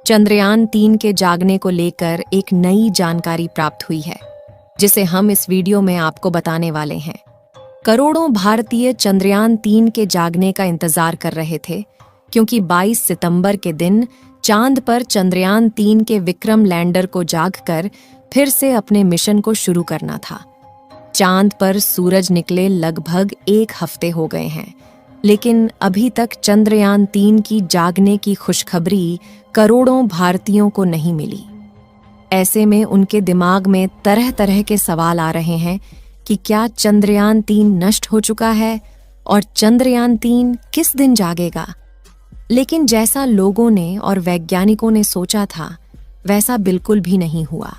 चंद्रयान-3 के जागने को लेकर एक नई जानकारी प्राप्त हुई है, जिसे हम इस वीडियो में आपको बताने वाले हैं। करोड़ों भारतीय चंद्रयान-3 के जागने का इंतजार कर रहे थे, क्योंकि 22 सितंबर के दिन चांद पर चंद्रयान-3 के विक्रम लैंडर को जागकर फिर से अपने मिशन को शुरू करना था। चांद पर सूरज निकले लगभग 1 हफ्ते हो गए हैं, लेकिन अभी तक चंद्रयान-3 की जागने की खुशखबरी करोड़ों भारतीयों को नहीं मिली। ऐसे में उनके दिमाग में तरह तरह के सवाल आ रहे हैं कि क्या चंद्रयान-3 नष्ट हो चुका है और चंद्रयान-3 किस दिन जागेगा। लेकिन जैसा लोगों ने और वैज्ञानिकों ने सोचा था, वैसा बिल्कुल भी नहीं हुआ।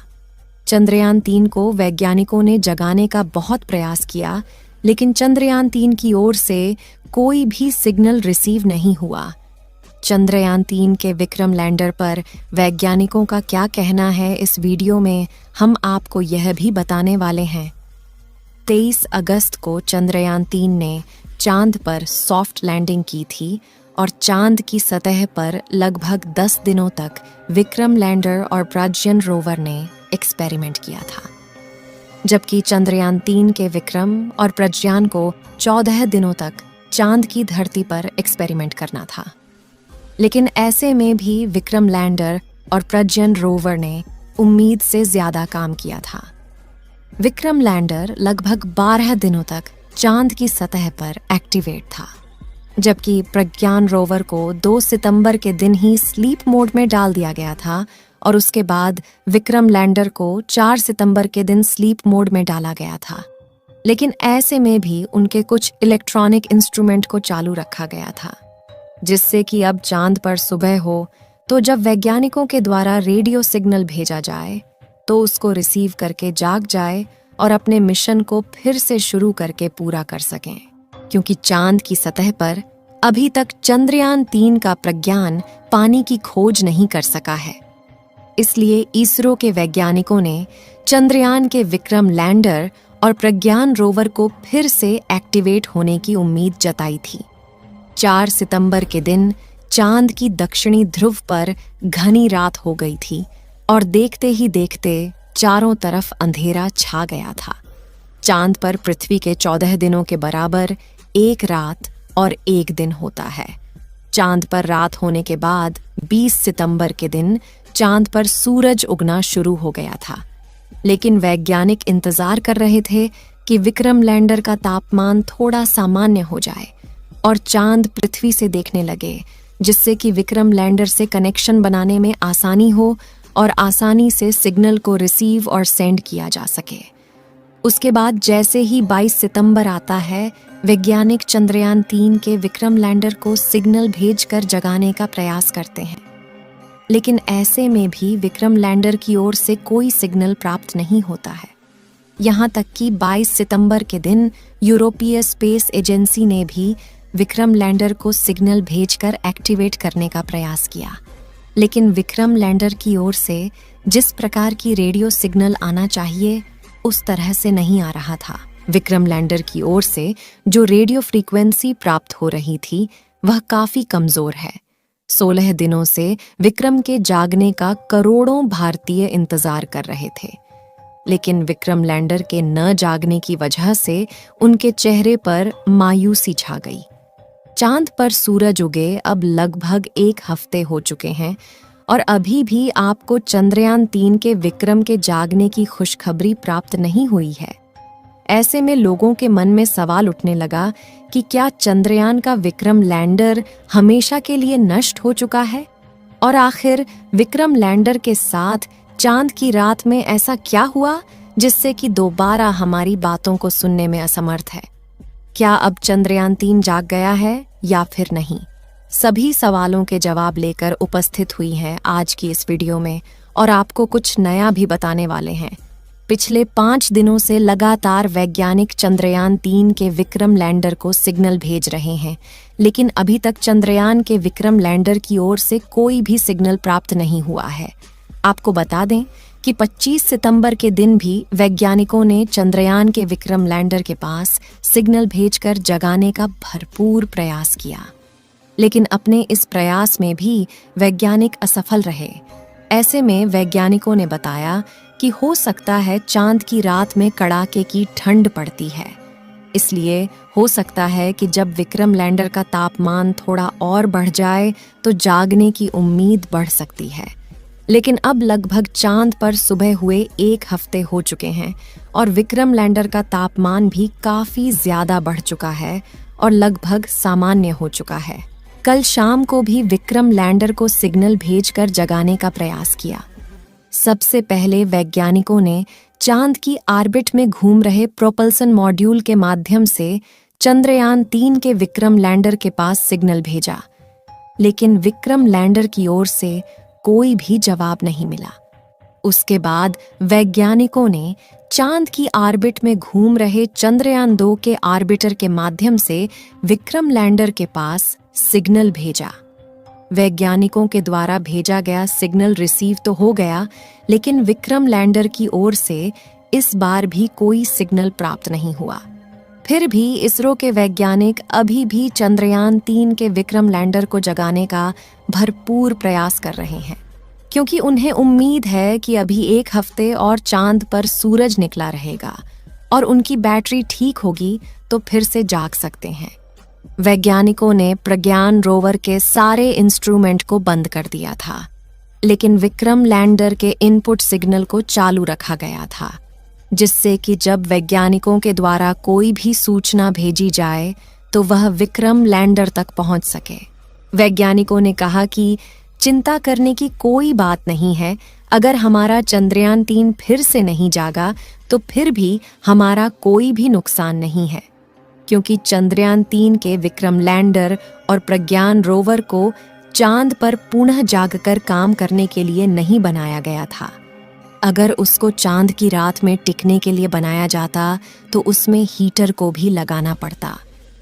चंद्रयान-3 को वैज्ञानिकों ने जगाने का बहुत प्रयास किया, लेकिन चंद्रयान-3 की ओर से कोई भी सिग्नल रिसीव नहीं हुआ। चंद्रयान-3 के विक्रम लैंडर पर वैज्ञानिकों का क्या कहना है, इस वीडियो में हम आपको यह भी बताने वाले हैं। 23 अगस्त को चंद्रयान-3 ने चांद पर सॉफ्ट लैंडिंग की थी और चांद की सतह पर लगभग 10 दिनों तक विक्रम लैंडर और प्रज्ञान रोवर ने एक्सपेरिमेंट किया था, जबकि चंद्रयान-3 के विक्रम और प्रज्ञान को 14 दिनों तक चांद की धरती पर एक्सपेरिमेंट करना था। लेकिन ऐसे में भी विक्रम लैंडर और प्रज्ञान रोवर ने उम्मीद से ज्यादा काम किया था। विक्रम लैंडर लगभग 12 दिनों तक चांद की सतह पर एक्टिवेट था, जबकि प्रज्ञान रोवर को 2 सितंबर के दिन ही स्लीप मोड में डाल दिया गया था और उसके बाद विक्रम लैंडर को 4 सितंबर के दिन स्लीप मोड में डाला गया था। लेकिन ऐसे में भी उनके कुछ इलेक्ट्रॉनिक इंस्ट्रूमेंट को चालू रखा गया था, जिससे कि अब चांद पर सुबह हो तो जब वैज्ञानिकों के द्वारा रेडियो सिग्नल भेजा जाए तो उसको रिसीव करके जाग जाए और अपने मिशन को फिर से शुरू करके पूरा कर सकें, क्योंकि चांद की सतह पर अभी तक चंद्रयान-3 का प्रज्ञान पानी की खोज नहीं कर सका है। इसलिए इसरो के वैज्ञानिकों ने चंद्रयान के विक्रम लैंडर और प्रज्ञान रोवर को फिर से एक्टिवेट होने की उम्मीद जताई थी। 4 सितंबर के दिन चांद की दक्षिणी ध्रुव पर घनी रात हो गई थी और देखते ही देखते चारों तरफ अंधेरा छा गया था। चांद पर पृथ्वी के 14 दिनों के बराबर 1 रात और 1 दिन होता है। चांद पर रात होने के बाद 20 सितंबर के दिन चांद पर सूरज उगना शुरू हो गया था। लेकिन वैज्ञानिक इंतजार कर रहे थे कि विक्रम लैंडर का तापमान थोड़ा सामान्य हो जाए और चांद पृथ्वी से देखने लगे, जिससे कि विक्रम लैंडर से कनेक्शन बनाने में आसानी हो और आसानी से सिग्नल को रिसीव और सेंड किया जा सके। उसके बाद जैसे ही 22 सितंबर आता है, वैज्ञानिक चंद्रयान-3 के विक्रम लैंडर को सिग्नल भेजकर जगाने का प्रयास करते हैं। लेकिन ऐसे में भी विक्रम लैंडर की ओर से कोई सिग्नल प्राप्त नहीं होता है। यहाँ तक कि 22 सितंबर के दिन यूरोपीय स्पेस एजेंसी ने भी विक्रम लैंडर को सिग्नल भेजकर एक्टिवेट करने का प्रयास किया, लेकिन विक्रम लैंडर की ओर से जिस प्रकार की रेडियो सिग्नल आना चाहिए उस तरह से नहीं आ रहा था। विक्रम लैंडर की ओर से जो रेडियो फ्रीक्वेंसी प्राप्त हो रही थी वह काफी कमजोर है। 16 दिनों से विक्रम के जागने का करोड़ों भारतीय इंतजार कर रहे थे, लेकिन विक्रम लैंडर के न जागने की वजह से उनके चेहरे पर मायूसी छा गई। चांद पर सूरज उगे अब लगभग 1 हफ्ते हो चुके हैं और अभी भी आपको चंद्रयान-3 के विक्रम के जागने की खुशखबरी प्राप्त नहीं हुई है। ऐसे में लोगों के मन में सवाल उठने लगा कि क्या चंद्रयान का विक्रम लैंडर हमेशा के लिए नष्ट हो चुका है, और आखिर विक्रम लैंडर के साथ चांद की रात में ऐसा क्या हुआ जिससे कि दोबारा हमारी बातों को सुनने में असमर्थ है। क्या अब चंद्रयान-3 जाग गया है या फिर नहीं? सभी सवालों के जवाब लेकर उपस्थित हुई हैं आज की इस वीडियो में, और आपको कुछ नया भी बताने वाले हैं। पिछले 5 दिनों से लगातार वैज्ञानिक चंद्रयान-3 के विक्रम लैंडर को सिग्नल भेज रहे हैं, लेकिन अभी तक चंद्रयान के विक्रम लैंडर की ओर से कोई भी सिग्नल प्राप्त नहीं हुआ है। आपको बता दें कि 25 सितंबर के दिन भी वैज्ञानिकों ने चंद्रयान के विक्रम लैंडर के पास सिग्नल भेजकर जगाने का भरपूर प्रयास किया, लेकिन अपने इस प्रयास में भी वैज्ञानिक असफल रहे। ऐसे में वैज्ञानिकों ने बताया कि हो सकता है चांद की रात में कड़ाके की ठंड पड़ती है, इसलिए हो सकता है कि जब विक्रम लैंडर का तापमान थोड़ा और बढ़ जाए तो जागने की उम्मीद बढ़ सकती है। लेकिन अब लगभग चांद पर सुबह हुए 1 हफ्ते हो चुके हैं और विक्रम लैंडर का तापमान भी काफी ज्यादा बढ़ चुका है और लगभग सामान्य हो चुका है। कल शाम को भी विक्रम लैंडर को सिग्नल भेजकर जगाने का प्रयास किया। सबसे पहले वैज्ञानिकों ने चांद की ऑर्बिट में घूम रहे प्रोपल्सन मॉड्यूल के माध्यम से चंद्रयान 3 के विक्रम लैंडर के पास सिग्नल भेजा, लेकिन विक्रम लैंडर की ओर से कोई भी जवाब नहीं मिला। उसके बाद वैज्ञानिकों ने चांद की ऑर्बिट में घूम रहे चंद्रयान 2 के ऑर्बिटर के माध्यम से विक्रम लैंडर के पास सिग्नल भेजा। वैज्ञानिकों के द्वारा भेजा गया सिग्नल रिसीव तो हो गया, लेकिन विक्रम लैंडर की ओर से इस बार भी कोई सिग्नल प्राप्त नहीं हुआ। फिर भी इसरो के वैज्ञानिक अभी भी चंद्रयान 3 के विक्रम लैंडर को जगाने का भरपूर प्रयास कर रहे हैं, क्योंकि उन्हें उम्मीद है कि अभी 1 हफ्ते और चांद पर सूरज निकला रहेगा और उनकी बैटरी ठीक होगी तो फिर से जाग सकते हैं। वैज्ञानिकों ने प्रज्ञान रोवर के सारे इंस्ट्रूमेंट को बंद कर दिया था, लेकिन विक्रम लैंडर के इनपुट सिग्नल को चालू रखा गया था, जिससे कि जब वैज्ञानिकों के द्वारा कोई भी सूचना भेजी जाए तो वह विक्रम लैंडर तक पहुंच सके। वैज्ञानिकों ने कहा कि चिंता करने की कोई बात नहीं है, अगर हमारा चंद्रयान 3 फिर से नहीं जागा तो फिर भी हमारा कोई भी नुकसान नहीं है, क्योंकि चंद्रयान 3 के विक्रम लैंडर और प्रज्ञान रोवर को चांद पर पुनः जागकर काम करने के लिए नहीं बनाया गया था। अगर उसको चांद की रात में टिकने के लिए बनाया जाता तो उसमें हीटर को भी लगाना पड़ता,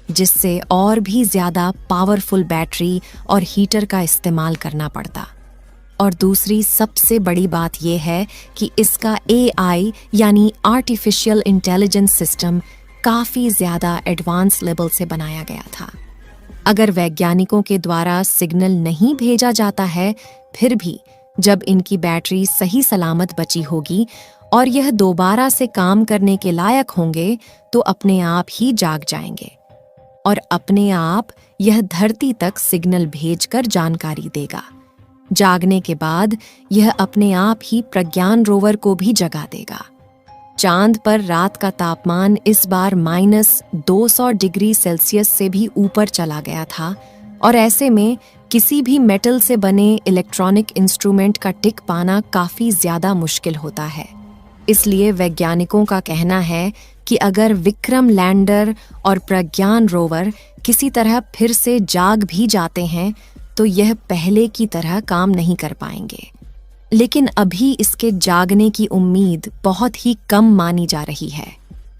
जिससे और भी ज्यादा पावरफुल बैटरी और हीटर का इस्तेमाल करना पड़ता। और दूसरी सबसे बड़ी बात यह है कि इसका AI यानी आर्टिफिशियल इंटेलिजेंस सिस्टम काफी ज्यादा एडवांस लेवल से बनाया गया था। अगर वैज्ञानिकों के द्वारा सिग्नल नहीं भेजा जाता है, फिर भी जब इनकी बैटरी सही सलामत बची होगी और यह दोबारा से काम करने के लायक होंगे तो अपने आप ही जाग जाएंगे और अपने आप यह धरती तक सिग्नल भेजकर जानकारी देगा। जागने के बाद यह अपने आप ही प्रज्ञान रोवर को भी जगा देगा। चांद पर रात का तापमान इस बार -200 डिग्री सेल्सियस से भी ऊपर चला गया था और ऐसे में किसी भी मेटल से बने इलेक्ट्रॉनिक इंस्ट्रूमेंट का टिक पाना काफी ज्यादा मुश्किल होता है। इसलिए वैज्ञानिकों का कहना है कि अगर विक्रम लैंडर और प्रज्ञान रोवर किसी तरह फिर से जाग भी जाते हैं तो यह पहले की तरह काम नहीं कर पाएंगे। लेकिन अभी इसके जागने की उम्मीद बहुत ही कम मानी जा रही है,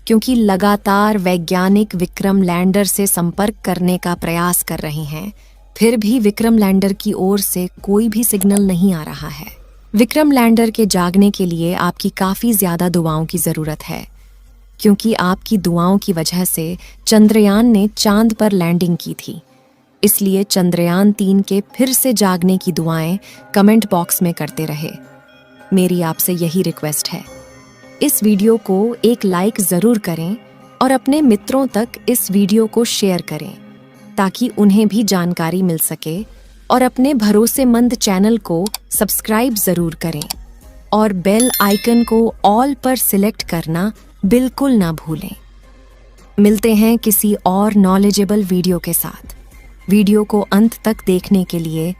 क्योंकि लगातार वैज्ञानिक विक्रम लैंडर से संपर्क करने का प्रयास कर रहे हैं, फिर भी विक्रम लैंडर की ओर से कोई भी सिग्नल नहीं आ रहा है। विक्रम लैंडर के जागने के लिए आपकी काफी ज्यादा दुआओं की जरूरत है, क्योंकि आपकी दुआओं की वजह से चंद्रयान ने चांद पर लैंडिंग की थी। इसलिए चंद्रयान 3 के फिर से जागने की दुआएं कमेंट बॉक्स में करते रहे। मेरी आपसे यही रिक्वेस्ट है, इस वीडियो को एक लाइक जरूर करें और अपने मित्रों तक इस वीडियो को शेयर करें, ताकि उन्हें भी जानकारी मिल सके, और अपने भरोसेमंद चैनल को सब्सक्राइब जरूर करें और बेल आइकन को ऑल पर सिलेक्ट करना बिल्कुल ना भूलें। मिलते हैं किसी और नॉलेजेबल वीडियो के साथ। वीडियो को अंत तक देखने के लिए